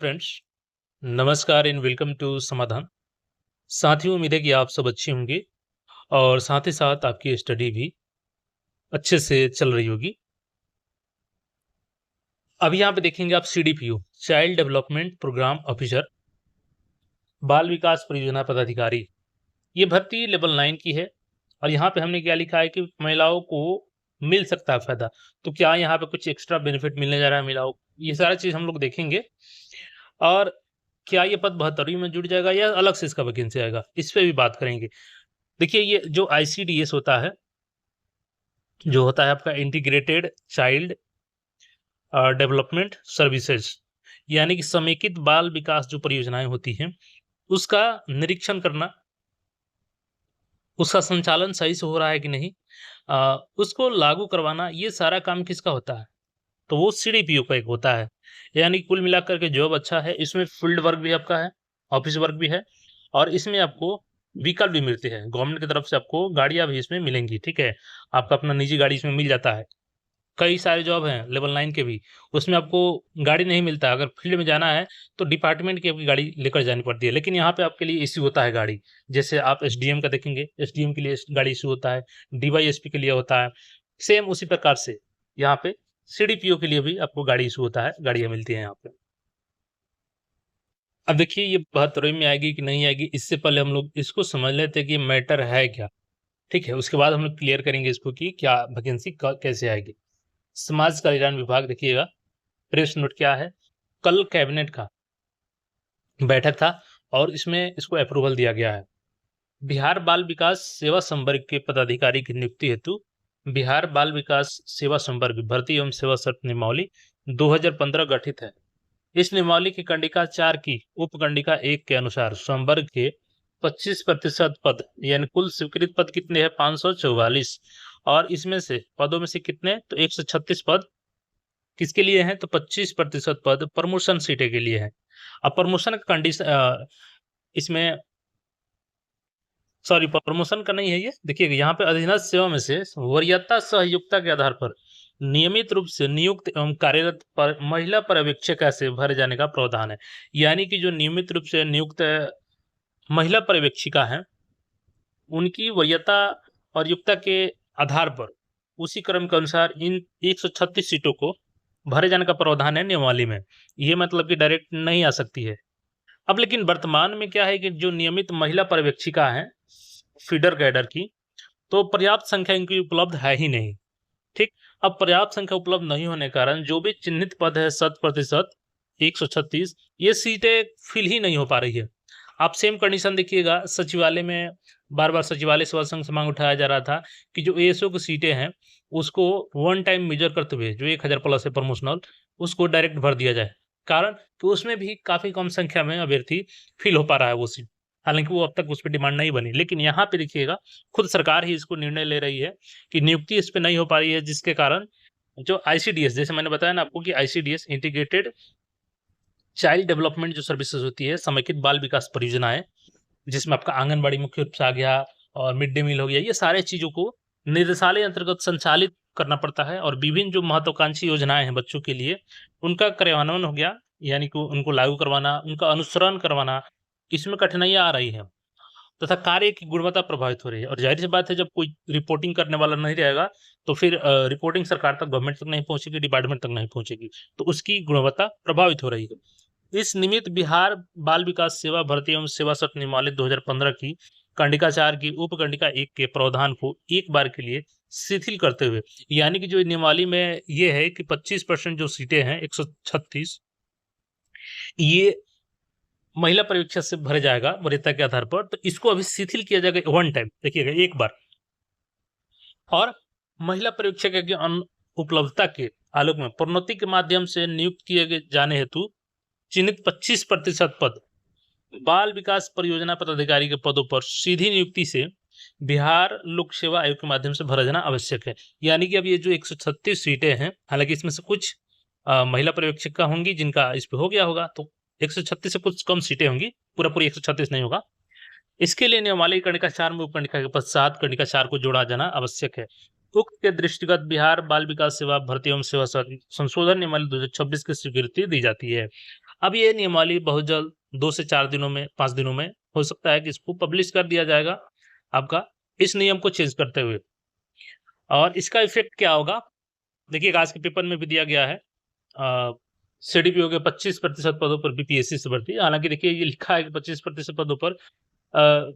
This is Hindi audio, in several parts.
फ्रेंड्स, नमस्कार एंड वेलकम टू समाधान। साथियों, उम्मीद है कि आप सब अच्छे होंगे और साथ ही साथ आपकी स्टडी भी अच्छे से चल रही होगी। अभी यहाँ पे देखेंगे आप CDPO, child development program officer, बाल विकास परियोजना पदाधिकारी। ये भर्ती लेवल 9 की है और यहाँ पे हमने क्या लिखा है कि महिलाओं को मिल सकता है फायदा। तो क्या यहाँ पे कुछ एक्स्ट्रा बेनिफिट मिलने जा रहा है महिलाओं को? ये सारा चीज हम लोग देखेंगे। और क्या ये पद 72वीं में जुड़ जाएगा या अलग से इसका वैकेंसी आएगा, इस पे भी बात करेंगे। देखिए, ये जो आईसीडीएस होता है, जो होता है आपका इंटीग्रेटेड चाइल्ड डेवलपमेंट सर्विसेज, यानी कि समेकित बाल विकास जो परियोजनाएं होती हैं, उसका निरीक्षण करना, उसका संचालन सही से हो रहा है कि नहीं, उसको लागू करवाना, ये सारा काम किसका होता है? तो वो सीडीपीओ का एक होता है। यानी कुल मिलाकर के जॉब अच्छा है, इसमें फील्ड वर्क भी आपका है, ऑफिस वर्क भी है और इसमें आपको विकल्प भी मिलते हैं। गवर्नमेंट की तरफ से आपको गाड़ियाँ भी इसमें मिलेंगी, ठीक है? आपका अपना निजी गाड़ी इसमें मिल जाता है। कई सारे जॉब हैं लेवल 9 के भी, उसमें आपको गाड़ी नहीं मिलता। अगर फील्ड में जाना है तो डिपार्टमेंट की आपकी गाड़ी लेकर जानी पड़ती है, लेकिन यहाँ पे आपके लिए इश्यू होता है गाड़ी। जैसे आप एसडीएम का देखेंगे, एसडीएम के लिए गाड़ी इश्यू होता है, डीवाईएसपी के लिए होता है। सेम उसी प्रकार से यहाँ पे सीडीपीओ के लिए भी आपको गाड़ी इश्यू होता है, गाड़ियाँ मिलती हैं यहाँ पे। अब देखिए, ये 72वीं में आएगी कि नहीं आएगी, इससे पहले हम लोग इसको समझ लेते हैं कि मैटर है क्या, ठीक है? उसके बाद हम लोग क्लियर करेंगे इसको कि क्या वैकेंसी कैसे आएगी। समाज कल्याण विभाग देखिएगा, प्रेस नोट क्या है, कल कैबिनेट का बैठक था और इसमें इसको अप्रूवल दिया गया है। बिहार बाल विकास सेवा संवर्ग के पदाधिकारी की नियुक्ति हेतु बिहार बाल विकास सेवा संवर्ग भर्ती एवं सेवा शर्त नियमावली 2015 गठित है। इस नियमावली की कंडिका 4 की उपकंडिका 1 के अनुसार संवर्ग के 25% पद, यानी कुल स्वीकृत पद कितने हैं? 544। और इसमें से पदों में से कितने? तो 136 पद किसके लिए हैं? तो 25% पद प्रमोशन सीटें के लिए हैं। अब प्रमोशन का कंडीशन इसमें, सॉरी, प्रमोशन का नहीं है ये। देखिए, यहाँ पे अधीनस्थ सेवा में से वरीयता सह योग्यता के आधार पर नियमित रूप से नियुक्त एवं कार्यरत पर महिला पर्यवेक्षक से भरे जाने का प्रावधान है। यानी कि जो नियमित रूप से नियुक्त महिला पर्यवेक्षिका हैं, उनकी वरीयता और योग्यता के आधार पर उसी क्रम के अनुसार इन 136 सीटों को भरे जाने का प्रावधान है नियमावली में। ये मतलब कि डायरेक्ट नहीं आ सकती है। अब लेकिन वर्तमान में क्या है कि जो नियमित महिला पर्यवेक्षिका हैं फीडर कैडर की, तो पर्याप्त संख्या इनकी उपलब्ध है ही नहीं, ठीक? अब पर्याप्त संख्या उपलब्ध नहीं होने के कारण जो भी चिन्हित पद है 100%, 136, ये सीटें फिल ही नहीं हो पा रही है। आप सेम कंडीशन देखिएगा सचिवालय में, बार बार सचिवालय सेवा संघ से मांग उठाया जा रहा था कि जो एएसओ की सीटें हैं उसको वन टाइम मेजर करते हुए जो 1000 प्लस है प्रमोशनल, उसको डायरेक्ट भर दिया जाए। कारण कि उसमें भी काफी कम संख्या में अभ्यर्थी फिल हो पा रहा है वो सीट। हालांकि वो अब तक उस पर डिमांड नहीं बनी, लेकिन यहाँ पे देखिएगा खुद सरकार ही इसको निर्णय ले रही है कि नियुक्ति इस पे नहीं हो पा रही है, जिसके कारण जो आईसीडीएस, जैसे मैंने बताया ना आपको कि आईसीडीएस इंटीग्रेटेड चाइल्ड डेवलपमेंट जो सर्विसेज होती है, समेकित बाल विकास परियोजनाएं, जिसमें आपका आंगनबाड़ी मुख्य रूप से आ गया और मिड डे मील हो गया, ये सारे चीजों को निदेशालय अंतर्गत संचालित करना पड़ता है और विभिन्न जो महत्वाकांक्षी योजनाएं हैं बच्चों के लिए, उनका क्रियान्वयन हो गया, यानी कि उनको लागू करवाना, उनका अनुसरण करवाना, इसमें कठिनाइयां आ रही हैं तथा कार्य की गुणवत्ता प्रभावित हो रही है। और जाहिर सी बात है, जब कोई रिपोर्टिंग करने वाला नहीं रहेगा तो फिर रिपोर्टिंग सरकार तक, गवर्नमेंट तक नहीं पहुंचेगी, डिपार्टमेंट तक नहीं पहुंचेगी, तो उसकी गुणवत्ता प्रभावित हो रही है। इस निमित्त बिहार बाल विकास सेवा भर्ती एवं सेवा शर्त नियमावली 2015 की कंडिका 4 की उपकंडिका 1 के प्रावधान को एक बार के लिए शिथिल करते हुए, यानी कि जो नियमावली में ये है कि 25% जो सीटें हैं 136, ये महिला पर्यवेक्षक से भरे जाएगा वरीयता के आधार पर, तो इसको अभी शिथिल किया जाएगा वन टाइम, देखिएगा एक बार। और महिला पर्यवेक्षक की उपलब्धता के आलोक में प्रोन्नति के माध्यम से नियुक्त किए जाने हेतु चिन्हित 25% पद बाल विकास परियोजना पदाधिकारी के पदों पर सीधी नियुक्ति से बिहार लोक सेवा आयोग के माध्यम से भरा जाना आवश्यक है। यानी कि अब ये जो 136 सीटें हैं, हालांकि इसमें से कुछ महिला पर्यवेक्षिका होंगी जिनका इस पे हो गया होगा, तो 136 से कुछ कम सीटें होंगी, पूरा पूरी 136 नहीं होगा। इसके लिए नियमावली कंडिका 4 में उपकंडिका के पश्चात कंडिका 4 को जोड़ा जाना आवश्यक है। उक्त के दृष्टिगत बिहार बाल विकास सेवा भर्ती एवं सेवा संशोधन नियमावली 2026 की स्वीकृति दी जाती है। अब ये नियमावली बहुत जल्द 2 से 4 दिनों में, 5 दिनों में हो सकता है कि इसको पब्लिश कर दिया जाएगा आपका, इस नियम को चेंज करते हुए। और इसका इफ़ेक्ट क्या होगा? देखिए आज के पेपर में भी दिया गया है सीडीपीओ के 25% पदों पर बीपीएससी से भर्ती। हालाँकि देखिए ये लिखा है कि 25% पदों पर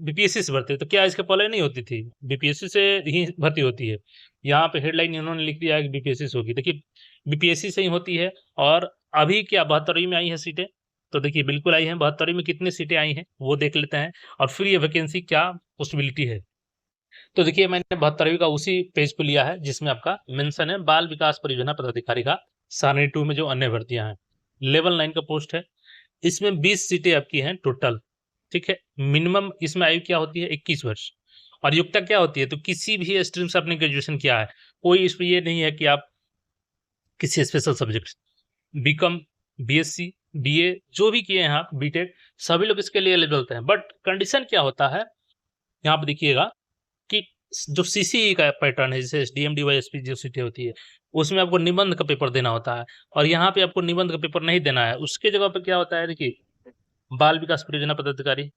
बीपीएससी से भर्ती, तो क्या इसके पहले नहीं होती थी? बीपीएससी से ही भर्ती होती है। यहाँ पे हेडलाइन इन्होंने लिख दिया है कि बीपीएससी से होगी। देखिए बीपीएससी से ही होती है और अभी क्या 72वीं में आई हैं सीटें? तो देखिए बिल्कुल आई हैं। 72वीं में कितनी सीटें आई हैं, वो देख लेते हैं और फिर ये वैकेंसी क्या पॉसिबिलिटी है। तो देखिए मैंने 72वीं का उसी पेज पे लिया है जिसमें आपका मेंशन है बाल विकास परियोजना पदाधिकारी का सारणी 2 में जो अन्य भर्तियां हैं। लेवल 9 का पोस्ट है। इसमें 20 सीटें आपकी हैं टोटल, ठीक है। मिनिमम इसमें आयु क्या होती है? 21 वर्ष। और योग्यता क्या होती है? तो किसी भी स्ट्रीम से आपने ग्रेजुएशन किया है, कोई इसमें ये नहीं है कि आप किसी special subject BCom, BSc, BA जो भी किए हैं आप, बीटेक, सभी लोग इसके लिए एलिजिबल हैं। बट कंडीशन क्या होता है, यहाँ पे देखिएगा कि जो सीसीई का पैटर्न है, जैसे एसडीएम, डीवाईएसपी जो सीटें होती है, उसमें आपको निबंध का पेपर देना होता है और यहाँ पे आपको निबंध का पेपर नहीं देना है। उसके जगह पे क्या होता है, देखिए बाल विकास परियोजना पदाधिकारी,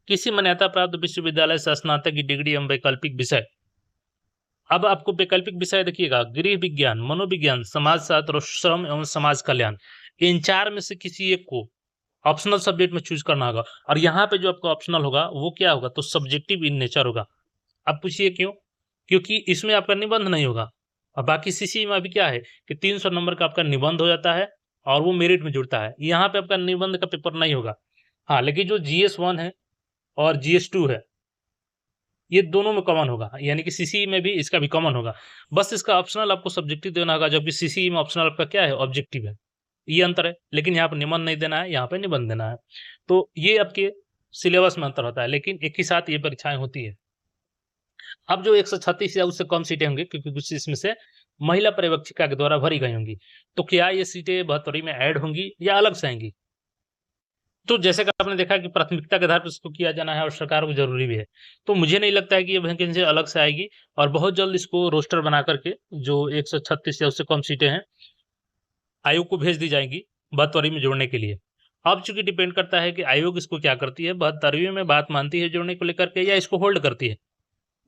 किसी मान्यता प्राप्त विश्वविद्यालय से स्नातक की डिग्री एवं वैकल्पिक विषय। अब आपको वैकल्पिक विषय देखिएगा, गृह विज्ञान, मनोविज्ञान, समाजशास्त्र और श्रम एवं समाज कल्याण, इन 4 में से किसी एक को ऑप्शनल सब्जेक्ट में चूज करना होगा। और यहाँ पे जो आपका ऑप्शनल होगा वो क्या होगा? तो सब्जेक्टिव इन नेचर होगा। अब पूछिए क्यों? क्योंकि इसमें आपका निबंध नहीं होगा और बाकी सीसी में अभी क्या है कि 300 नंबर का आपका निबंध हो जाता है और वो मेरिट में जुड़ता है। यहाँ पे आपका निबंध का पेपर नहीं होगा। हाँ, लेकिन जो जीएस 1 है और जीएस 2 है, ये दोनों में कॉमन होगा, यानी कि सीसी में भी इसका भी कॉमन होगा। बस इसका ऑप्शनल आपको सब्जेक्टिव देना होगा, जबकि सीसी में ऑप्शनल आपका क्या है? ऑब्जेक्टिव है। ये अंतर है, लेकिन यहाँ पे निबंध नहीं देना है, यहाँ पे निबंध देना है। तो ये आपके सिलेबस में अंतर होता है, लेकिन एक ही साथ ये परीक्षाएं होती है। अब जो 136 या उससे कम सीटें होंगी, क्योंकि कुछ इसमें से महिला पर्यवेक्षिका के द्वारा भरी गई होंगी, तो क्या ये सीटें 72वीं में ऐड होंगी या अलग से आएंगी? तो जैसे कि आपने देखा कि प्राथमिकता के आधार पर इसको किया जाना है और सरकार को जरूरी भी है, तो मुझे नहीं लगता है कि ये वैकेंसी अलग से आएगी और बहुत जल्द इसको रोस्टर बना करके जो 136 या उससे कम सीटें हैं आयोग को भेज दी जाएंगी 72वीं में जोड़ने के लिए। अब चूंकि डिपेंड करता है कि आयोग इसको क्या करती है, 72वीं में बात मानती है जोड़ने को लेकर के या इसको होल्ड करती है।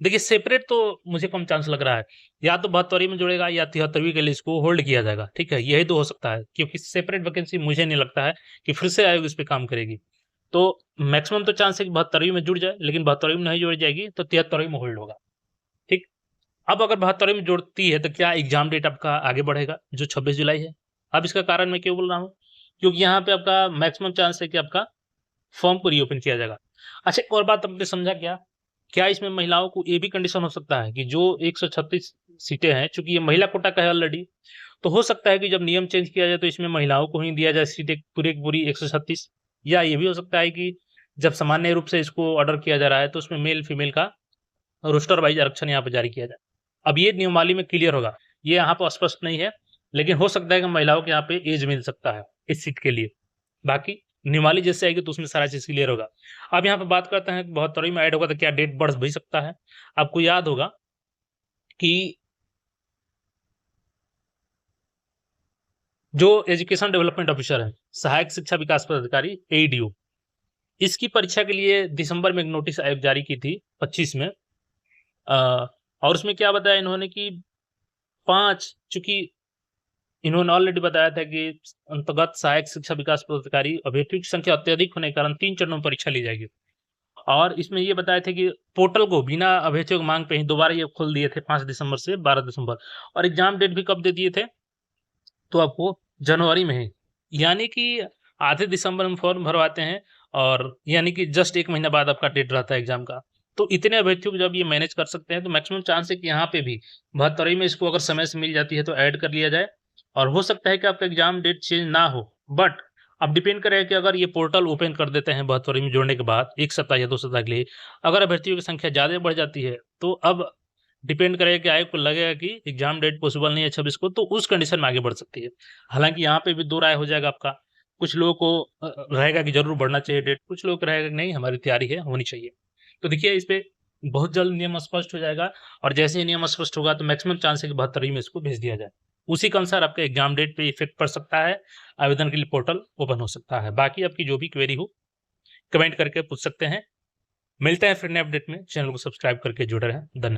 देखिए सेपरेट तो मुझे कम चांस लग रहा है, या तो 72वीं में जुड़ेगा या 73वीं के लिए इसको होल्ड किया जाएगा, ठीक है, यही तो हो सकता है, क्योंकि सेपरेट वैकेंसी मुझे नहीं लगता है कि फिर से आयोग इस पे काम करेगी। तो मैक्सिमम तो चांस है कि 72वीं में जुड़ जाए, लेकिन 72वीं में नहीं जुड़ जाएगी तो 73वीं में होल्ड होगा, ठीक। अब अगर 72वीं में जुड़ती है तो क्या एग्जाम डेट आपका आगे बढ़ेगा, जो 26 जुलाई है। अब इसका कारण मैं क्यों बोल रहा हूँ, क्योंकि यहाँ पे आपका मैक्सिमम चांस है कि आपका फॉर्म को रीओपन किया जाएगा। अच्छा, एक और बात आपने समझा क्या? क्या इसमें महिलाओं को ये भी कंडीशन हो सकता है कि जो 136 सीटें हैं, चूंकि ये महिला कोटा का है ऑलरेडी, तो हो सकता है कि जब नियम चेंज किया जाए तो इसमें महिलाओं को ही दिया जाए सीटें पूरी की पूरी 136, या ये भी हो सकता है कि जब सामान्य रूप से इसको ऑर्डर किया जा रहा है तो उसमें मेल फीमेल का रोस्टर वाइज आरक्षण यहाँ पे जारी किया जाए। अब ये नियमावली में क्लियर होगा, ये यहाँ पर स्पष्ट नहीं है, लेकिन हो सकता है कि महिलाओं के यहाँ पे एज मिल सकता है इस सीट के लिए। बाकी नियमावली जैसे आएगी तो उसमें सारा चीज क्लियर होगा। अब यहाँ पे बात करते हैं कि 72वीं में ऐड होगा तो क्या डेट बढ़ भी सकता है। आपको याद होगा कि जो एजुकेशन डेवलपमेंट ऑफिसर है, सहायक शिक्षा विकास पदाधिकारी, एईडीओ, इसकी परीक्षा के लिए दिसंबर में एक नोटिस आयोग जारी की थी 25 में। और उसमें क्या बताया इन्होंने कि 5, चूंकि इन्होंने ऑलरेडी बताया था कि अंतर्गत सहायक शिक्षा विकास पदाधिकारी अभ्यर्थियों की संख्या अत्यधिक होने के कारण 3 चरणों में परीक्षा ली जाएगी। और इसमें ये बताया था कि पोर्टल को बिना अभ्यर्थियों की मांग पे ही दोबारा ये खोल दिए थे 5 दिसंबर से 12 दिसंबर, और एग्जाम डेट भी कब दे दिए थे? तो आपको जनवरी में ही, यानी कि आधे दिसंबर में फॉर्म भरवाते हैं और यानी कि जस्ट 1 महीना बाद आपका डेट रहता है एग्जाम का। तो इतने अभ्यर्थियों को जब ये मैनेज कर सकते हैं तो मैक्सिमम चांस है कि यहाँ पे भी 72वीं में इसको अगर समय से मिल जाती है तो ऐड कर लिया जाए, और हो सकता है कि आपका एग्जाम डेट चेंज ना हो। बट अब डिपेंड करेगा कि अगर ये पोर्टल ओपन कर देते हैं 72वीं में जोड़ने के बाद 1 सप्ताह या 2 सप्ताह के लिए, अगर अभ्यर्थियों की संख्या ज़्यादा बढ़ जाती है तो अब डिपेंड करेगा कि आयोग को लगेगा कि एग्जाम डेट पॉसिबल नहीं है 26 को, तो उस कंडीशन में आगे बढ़ सकती है। हालांकि यहाँ पे भी दो राय हो जाएगा आपका, कुछ लोगों को रहेगा कि जरूर बढ़ना चाहिए डेट, कुछ लोग रहेगा कि नहीं हमारी तैयारी है, होनी चाहिए। तो देखिए इस पे बहुत जल्द नियम स्पष्ट हो जाएगा, और जैसे ही नियम स्पष्ट होगा तो मैक्सिमम चांस है कि 72वीं में इसको भेज दिया जाए। उसी के अनुसार आपके एग्जाम डेट पे इफेक्ट पड़ सकता है, आवेदन के लिए पोर्टल ओपन हो सकता है। बाकी आपकी जो भी क्वेरी हो कमेंट करके पूछ सकते हैं। मिलते हैं फिर नए अपडेट में, चैनल को सब्सक्राइब करके जुड़े रहें। धन्यवाद।